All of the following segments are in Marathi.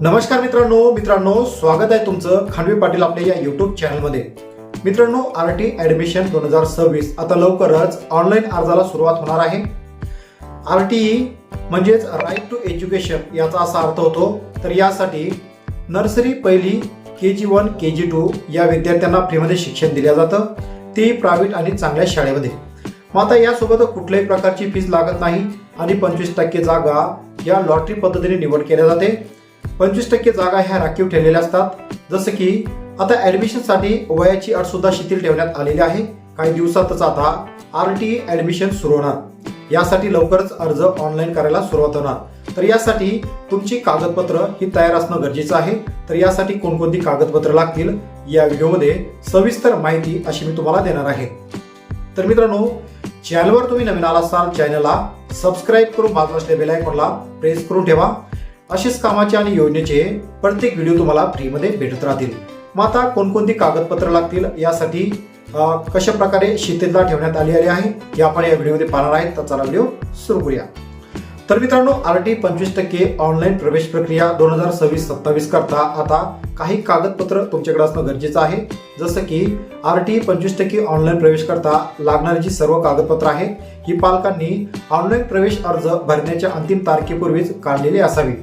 नमस्कार मित्रांनो स्वागत आहे तुमचं खांडवी पाटील आपल्या या युट्यूब चॅनलमध्ये। मित्रांनो, आरटी ऍडमिशन 2026 आता लवकरच ऑनलाईन अर्जाला सुरुवात होणार आहे। आरटी म्हणजेच राईट टू एज्युकेशन याचा असा अर्थ होतो। तर यासाठी नर्सरी पहिली KG1 KG2 या विद्यार्थ्यांना फ्रीमध्ये शिक्षण दिले जातं, ते प्रायव्हेट आणि चांगल्या शाळेमध्ये। मग आता यासोबत कुठल्याही प्रकारची फीस लागत नाही आणि 25% जागा या लॉटरी पद्धतीने निवड केल्या जाते। 25% जागा ह्या राखीव ठेवलेल्या असतात। जसं की आता ऍडमिशनसाठी वयाची अट सुद्धा शिथिल ठेवण्यात आलेली आहे। काही दिवसातच आता आरटी ऍडमिशन सुरू होणार। यासाठी लवकरच अर्ज ऑनलाईन करायला सुरुवात होणार। तर यासाठी तुमची कागदपत्र ही तयार असणं गरजेचं आहे। तर यासाठी कोणकोणती कागदपत्र लागतील या व्हिडिओमध्ये सविस्तर माहिती अशी मी तुम्हाला देणार आहे। तर मित्रांनो, चॅनलवर तुम्ही नवीन आला असाल चॅनलला सबस्क्राईब करून बाजूला असलेल्या बेल आयकॉनला प्रेस करून ठेवा। असेच कामाचे आणि योजनेचे प्रत्येक व्हिडिओ तुम्हाला फ्रीमध्ये भेटत राहतील। मग आता कोणकोणती कागदपत्र लागतील, यासाठी कशा प्रकारे शिथिलता ठेवण्यात आलेली आहे हे आपण या व्हिडिओमध्ये पाहणार आहेत। तर चला व्हिडिओ सुरू करूया। तर मित्रांनो, आरटी 25% ऑनलाईन प्रवेश प्रक्रिया 2026-27 करता आता काही कागदपत्र तुमच्याकडे असणं गरजेचं आहे। जसं की आरटी 25% ऑनलाईन प्रवेश करता लागणारी जी सर्व कागदपत्र आहे ही पालकांनी ऑनलाईन प्रवेश अर्ज भरण्याच्या अंतिम तारखेपूर्वीच काढलेली असावी।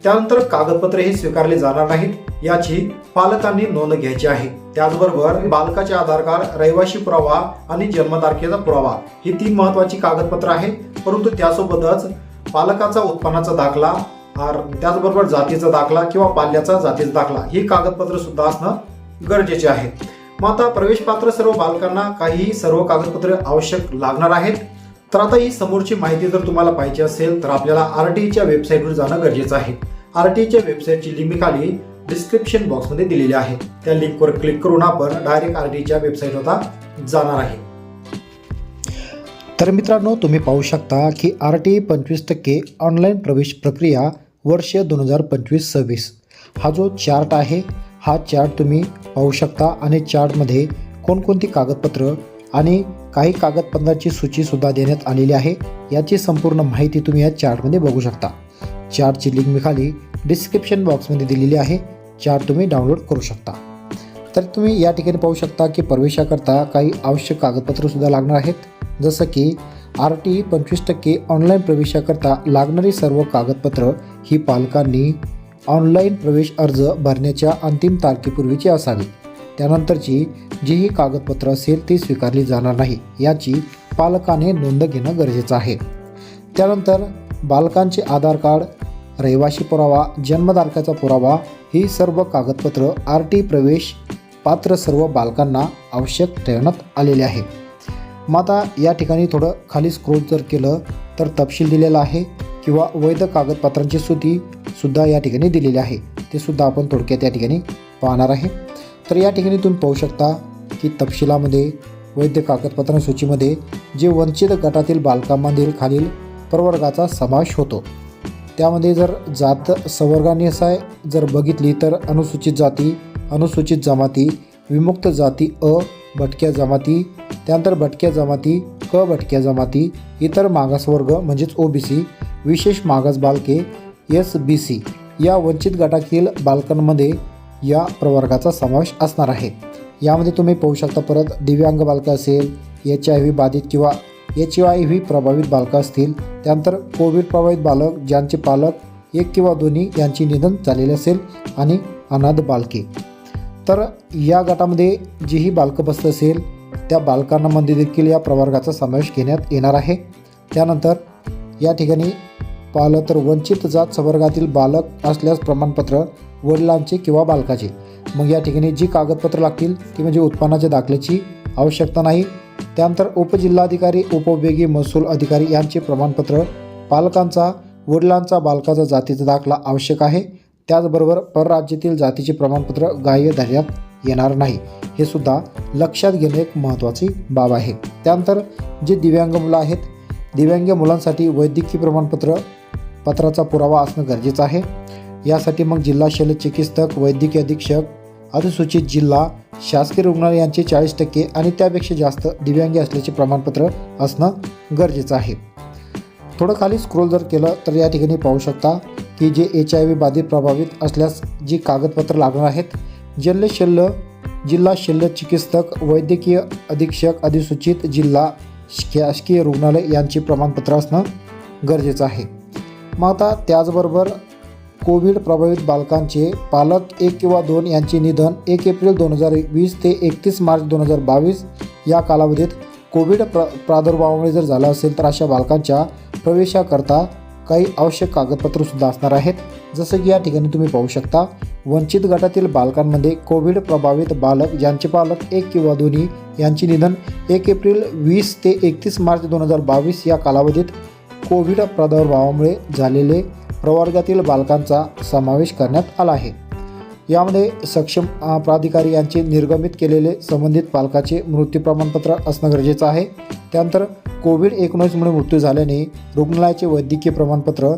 त्यानंतर कागदपत्रे हे स्वीकारले जाणार नाहीत, याची पालकांनी नोंद घ्यायची आहे। त्याचबरोबर बालकाचे आधार कार्ड, रहिवासी पुरावा आणि जन्मतारखेचा पुरावा ही 3 महत्त्वाची कागदपत्र आहेत। परंतु त्यासोबतच पालकाचा उत्पन्नाचा दाखला, त्याचबरोबर जातीचा दाखला किंवा पाल्याचा जातीचा दाखला ही कागदपत्र सुद्धा असणं गरजेचे आहे। मग आता प्रवेश पात्र सर्व बालकांना काही सर्व कागदपत्रे आवश्यक लागणार आहेत। तर आता ही समोरची माहिती जर तुम्हाला पाहिजे असेल तर आपल्याला आरटीच्या वेबसाईटवर जाणं गरजेचं आहे। आरटीच्या वेबसाईटची लिंक मी खाली डिस्क्रिप्शन बॉक्समध्ये दिलेली आहे। त्या लिंकवर क्लिक करून आपण डायरेक्ट आरटीच्या वेबसाईटवर जाणार आहे। तर मित्रांनो, तुम्ही पाहू शकता की आरटी 25% ऑनलाईन प्रवेश प्रक्रिया वर्ष 2025-26 हा जो चार्ट आहे, हा चार्ट तुम्ही पाहू शकता आणि चार्टमध्ये कोणकोणती कागदपत्र आणि काही कागदपत्रांची सूचीसुद्धा देण्यात आलेली आहे। याची संपूर्ण माहिती तुम्ही या चार्टमध्ये बघू शकता। चार्टची लिंक मी खाली डिस्क्रिप्शन बॉक्समध्ये दिलेली आहे, चार्ट तुम्ही डाउनलोड करू शकता। तर तुम्ही या ठिकाणी पाहू शकता की प्रवेशाकरता काही आवश्यक कागदपत्रसुद्धा लागणार आहेत। जसं की आरटी 25% ऑनलाईन प्रवेशाकरता लागणारी सर्व कागदपत्र ही पालकांनी ऑनलाईन प्रवेश अर्ज भरण्याच्या अंतिम तारखेपूर्वीची असावी। त्यानंतरची जीही कागदपत्र असेल ती स्वीकारली जाणार नाही, याची पालकाने नोंद घेणं गरजेचं आहे। त्यानंतर बालकांचे आधार कार्ड, रहिवासी पुरावा, जन्मतारखेचा पुरावा ही सर्व कागदपत्र आरटी प्रवेश पात्र सर्व बालकांना आवश्यक ठेवण्यात आलेले आहे। मग आता या ठिकाणी थोडं खाली स्क्रोल जर केलं तर तपशील दिलेला आहे किंवा वैध कागदपत्रांची सुद्धा या ठिकाणी दिलेली आहे, ते सुद्धा आपण थोडक्यात या ठिकाणी पाहणार आहे। तर या ठिकाणी तुम्ही पाहू शकता की तपशिलामध्ये वैध कागदपत्रां सूचीमध्ये जे वंचित गटातील बालकांमधील खालील प्रवर्गाचा समावेश होतो। त्यामध्ये जर जात संवर्गाने जर बघितली तर अनुसूचित जाती, अनुसूचित जमाती, विमुक्त जाती अ, भटक्या जमाती, त्यानंतर भटक्या जमाती, क भटक्या जमाती, इतर मागासवर्ग म्हणजेच OBC, विशेष मागास बालके SBC या वंचित गटातील बालकांमध्ये या प्रवर्गाचा समावेश असणार आहे। यामध्ये तुम्ही पाहू शकता परत दिव्यांग बालकं असेल, HIV बाधित किंवा HIV प्रभावित बालकं असतील, त्यानंतर कोविड प्रभावित बालक ज्यांचे पालक एक किंवा दोन्ही यांची निधन झालेले असेल आणि अनाथ बालके। तर या गटामध्ये जीही बालकं बसत असेल त्या बालकांमध्ये देखील या प्रवर्गाचा समावेश घेण्यात येणार आहे। त्यानंतर या ठिकाणी पाहिलं तर वंचित जात संवर्गातील बालक असल्यास प्रमाणपत्र वडिलांचे किंवा बालकाचे। मग या ठिकाणी जी कागदपत्र लागतील ती म्हणजे उत्पन्नाच्या दाखल्याची आवश्यकता नाही। त्यानंतर उपजिल्हाधिकारी, उपविभागीय महसूल अधिकारी यांचे प्रमाणपत्र, पालकांचा, वडिलांचा, बालकाचा जातीचा दाखला आवश्यक आहे। त्याचबरोबर परराज्यातील जातीचे प्रमाणपत्र ग्राह्य धरण्यात येणार नाही, हे सुद्धा लक्षात घेणे एक महत्त्वाची बाब आहे। त्यानंतर जे दिव्यांग मुलं आहेत, दिव्यांग मुलांसाठी वैद्यकीय पत्राचा पुरावा असणं गरजेचं आहे। यासाठी मग जिल्हा शल्य चिकित्सक, वैद्यकीय अधीक्षक, अनुसूचित जिल्हा, शासकीय रुग्णालय यांचे 40% आणि त्यापेक्षा जास्त दिव्यांगी असल्याचे प्रमाणपत्र असणं गरजेचं आहे। थोडं खाली स्क्रोल जर केलं तर या ठिकाणी पाहू शकता की जे HIV बाधित प्रभावित असल्यास जी कागदपत्र लागणार आहेत, जिल्हा शल्य चिकित्सक, वैद्यकीय अधीक्षक, अधिसूचित जिल्हा शासकीय रुग्णालय यांची प्रमाणपत्र असणं गरजेचं आहे. मग आता त्याचबरोबर कोविड प्रभावित बालकांचे पालक 1 किंवा 2 यांचे निधन 1 एप्रिल 2020 ते 31 मार्च 2022 या कालावधीत कोविड प्रादुर्भावामुळे जर झालं असेल तर अशा बालकांच्या प्रवेशाकरता काही आवश्यक कागदपत्रसुद्धा असणार आहेत. जसं की या ठिकाणी तुम्ही पाहू शकता, वंचित गटातील बालकांमध्ये कोविड प्रभावित बालक ज्यांचे पालक 1 किंवा दोन्ही यांचे निधन 1 एप्रिल 20 ते 31 मार्च 2022 या कालावधीत कोविड प्रादुर्भावामुळे झालेले प्रवर्गातील बालकांचा समावेश करण्यात आला आहे. यामध्ये सक्षम प्राधिकारी यांचे निर्गमित केलेले संबंधित पालकाचे मृत्यू प्रमाणपत्र असणं गरजेचं आहे. त्यानंतर कोविड-19मुळे मृत्यू झाल्याने रुग्णालयाचे वैद्यकीय प्रमाणपत्र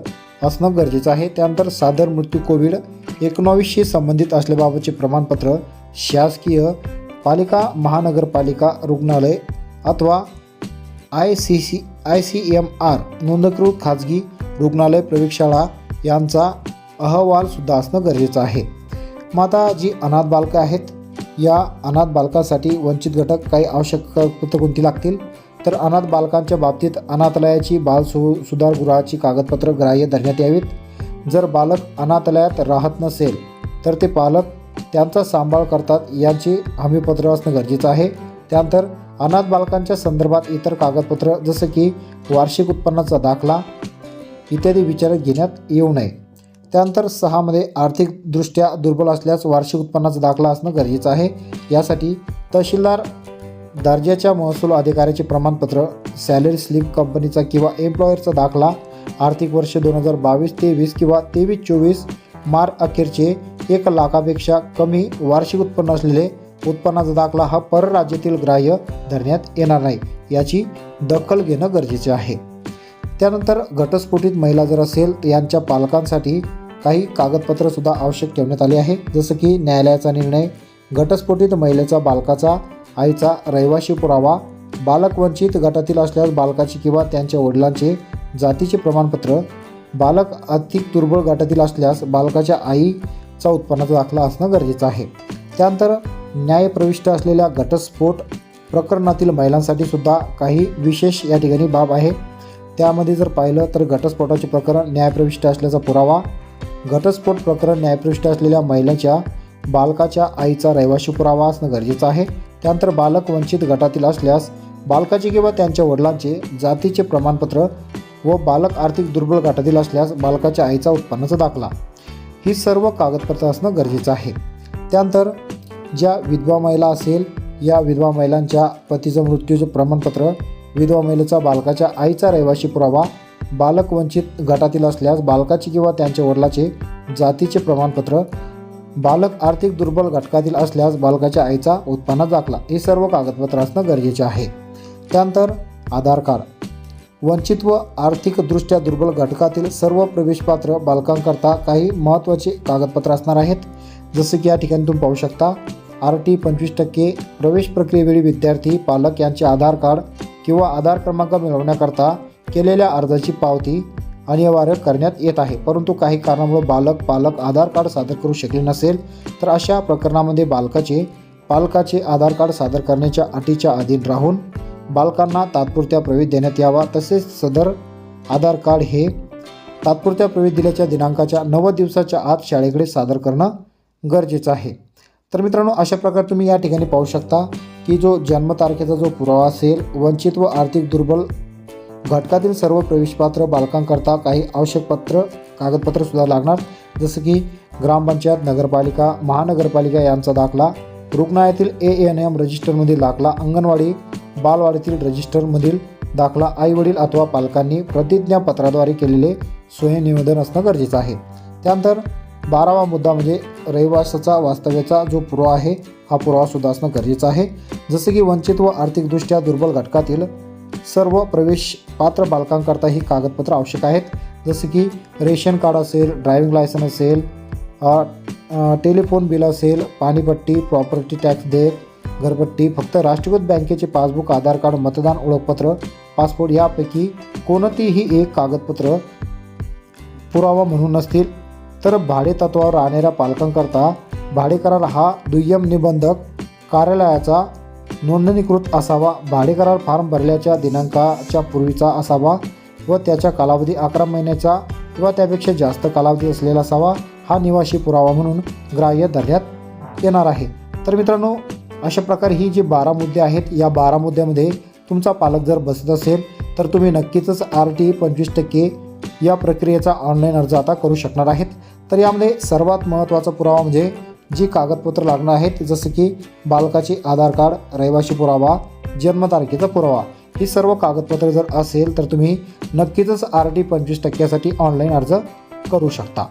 असणं गरजेचं आहे. त्यानंतर सादर मृत्यू कोविड-19शी संबंधित असल्याबाबतचे प्रमाणपत्र शासकीय पालिका, महानगरपालिका रुग्णालय अथवा ICMR नोंदणीकृत खाजगी रुग्णालय प्रयोगशाळा यांचा अहवालसुद्धा असणं गरजेचं आहे. मग आता जी अनाथ बालकं आहेत, या अनाथ बालकासाठी वंचित घटक काही आवश्यक कागदपत्र कोणती लागतील, तर अनाथ बालकांच्या बाबतीत अनाथालयाची सुधारगृहाची कागदपत्र ग्राह्य धरण्यात यावीत. जर बालक अनाथालयात राहत नसेल तर ते पालक त्यांचा सांभाळ करतात यांचे हमीपत्र असणं गरजेचं आहे. त्यानंतर अनाथ बालकांच्या संदर्भात इतर कागदपत्र जसं की वार्षिक उत्पन्नाचा दाखला इत्यादी विचारात घेण्यात येऊ नये. त्यानंतर 6 मध्ये आर्थिकदृष्ट्या दुर्बल असल्यास वार्षिक उत्पन्नाचा दाखला असणं गरजेचं आहे. यासाठी तहसीलदार दर्जाच्या महसूल अधिकाऱ्याचे प्रमाणपत्र, सॅलरी स्लिप कंपनीचा किंवा एम्प्लॉयरचा दाखला, आर्थिक वर्ष 2022-23 किंवा 23-24 मार्च अखेरचे 1 लाखापेक्षा कमी वार्षिक उत्पन्न असलेले उत्पन्नाचा दाखला हा परराज्यातील ग्राह्य धरण्यात येणार नाही याची दखल घेणं गरजेचे आहे. त्यानंतर घटस्फोटित महिला जर असेल तर यांच्या पालकांसाठी काही कागदपत्रसुद्धा आवश्यक ठेवण्यात आले आहे. जसं की न्यायालयाचा निर्णय, घटस्फोटित महिलेचा बालकाचा आईचा रहिवासी पुरावा, बालक वंचित गटातील असल्यास बालकाचे किंवा त्यांच्या वडिलांचे जातीचे प्रमाणपत्र, बालक आर्थिक दुर्बळ गटातील असल्यास बालकाच्या आईचा उत्पन्नाचा दाखला असणं गरजेचं आहे. त्यानंतर न्यायप्रविष्ट असलेल्या घटस्फोट प्रकरणातील महिलांसाठी सुद्धा काही विशेष या ठिकाणी बाब आहे. त्यामध्ये जर पाहिलं तर घटस्फोटाचे प्रकरण न्यायप्रविष्ट असल्याचा पुरावा, घटस्फोट प्रकरण न्यायप्रविष्ट असलेल्या महिलेच्या बालकाच्या आईचा रहिवासी पुरावा असणं गरजेचं आहे. त्यानंतर बालक वंचित गटातील असल्यास बालकाचे किंवा त्यांच्या वडिलांचे जातीचे प्रमाणपत्र व बालक आर्थिक दुर्बल गटातील असल्यास बालकाच्या आईचा उत्पन्नाचा दाखला, ही सर्व कागदपत्र असणं गरजेचं आहे. त्यानंतर ज्या विधवा महिला असेल, या विधवा महिलांच्या पतीचं मृत्यूचं प्रमाणपत्र, विधवा महिलेचा बालकाच्या आईचा रहिवासी पुरावा, बालक वंचित गटातील असल्यास बालकाचे किंवा त्यांच्या वडिलाचे जातीचे प्रमाणपत्र, बालक आर्थिक दुर्बल घटकातील असल्यास बालकाच्या आईचा उत्पन्नाचा दाखला, हे सर्व कागदपत्र असणं गरजेचे आहे. त्यानंतर आधार कार्ड, वंचित व आर्थिकदृष्ट्या दुर्बल घटकातील सर्व प्रवेशपात्र बालकांकरता काही महत्त्वाचे कागदपत्र असणार आहेत. जसं की या ठिकाणी तुम्ही पाहू शकता, RT 25% प्रवेश प्रक्रियेवेळी विद्यार्थी पालक यांचे आधार कार्ड किंवा आधार क्रमांक मिळवण्याकरता केलेल्या अर्जाची पावती अनिवार्य करण्यात येत आहे. परंतु काही कारणामुळे पालक आधार कार्ड सादर करू शकले नसेल तर अशा प्रकरणामध्ये पालकाचे आधार कार्ड सादर करण्याच्या अटीच्या अधीन राहून बालकांना तात्पुरत्या प्रवेश देण्यात यावा. तसेच सदर आधार कार्ड हे तात्पुरत्या प्रवेश दिल्याच्या दिनांकाच्या 90 दिवसाच्या आत शाळेकडे सादर करणं गरजेचं आहे. तर मित्रांनो, अशा प्रकारे तुम्ही या ठिकाणी पाहू शकता की जो जन्मतारखेचा जो पुरावा असेल, वंचित व आर्थिक दुर्बल घटकातील सर्व प्रवेशपात्र बालकांकरता काही आवश्यक कागदपत्रसुद्धा लागणार. जसं की ग्रामपंचायत, नगरपालिका, महानगरपालिका यांचा दाखला, रुग्णालयातील ANM रजिस्टरमधील दाखला, अंगणवाडी बालवाडीतील रजिस्टरमधील दाखला, आईवडील अथवा पालकांनी प्रतिज्ञापत्राद्वारे केलेले स्वयंनिवेदन असणं गरजेचं आहे. त्यानंतर 12वा मुद्दा म्हणजे रहिवासाचा वास्तव्याचा जो पुरावा आहे, हा पुरावासुद्धा असणं गरजेचं आहे. जसं की वंचित व आर्थिकदृष्ट्या दुर्बल घटकातील सर्व प्रवेश पात्र बालकांकरता ही कागदपत्र आवश्यक आहेत. जसं की रेशन कार्ड असेल, ड्रायव्हिंग लायसन असेल, टेलिफोन बिल असेल, पाणीपट्टी, प्रॉपर्टी टॅक्स देयक, घरपट्टी, फक्त राष्ट्रीयकृत बँकेचे पासबुक, आधार कार्ड, मतदान ओळखपत्र, पासपोर्ट यापैकी कोणतीही एक कागदपत्र पुरावा म्हणून नसतील तर भाडे तत्वावर राहणाऱ्या पालकांकरता भाडे करार हा दुय्यम निबंधक कार्यालयाचा नोंदणीकृत असावा, भाडे करार फॉर्म भरल्याच्या दिनांकाच्या पूर्वीचा असावा व त्याचा कालावधी 11 महिन्याचा किंवा त्यापेक्षा जास्त कालावधी असलेला असावा, हा निवासी पुरावा म्हणून ग्राह्य धरण्यात येणार आहे. तर मित्रांनो, अशा प्रकारे ही जी 12 मुद्दे आहेत, या 12 मुद्द्यामध्ये तुमचा पालक जर बसत असेल तर तुम्ही नक्कीच RTE 25% या प्रक्रियेचा ऑनलाईन अर्ज आता करू शकणार आहेत. तर यामध्ये सर्वात महत्त्वाचा पुरावा म्हणजे जी कागदपत्र लागणार आहेत, जसं की बालकाचे आधार कार्ड, रहिवासी पुरावा, जन्मतारखेचा पुरावा, ही सर्व कागदपत्रे जर असेल तर तुम्ही नक्कीच RTE 25% साठी ऑनलाईन अर्ज करू शकता.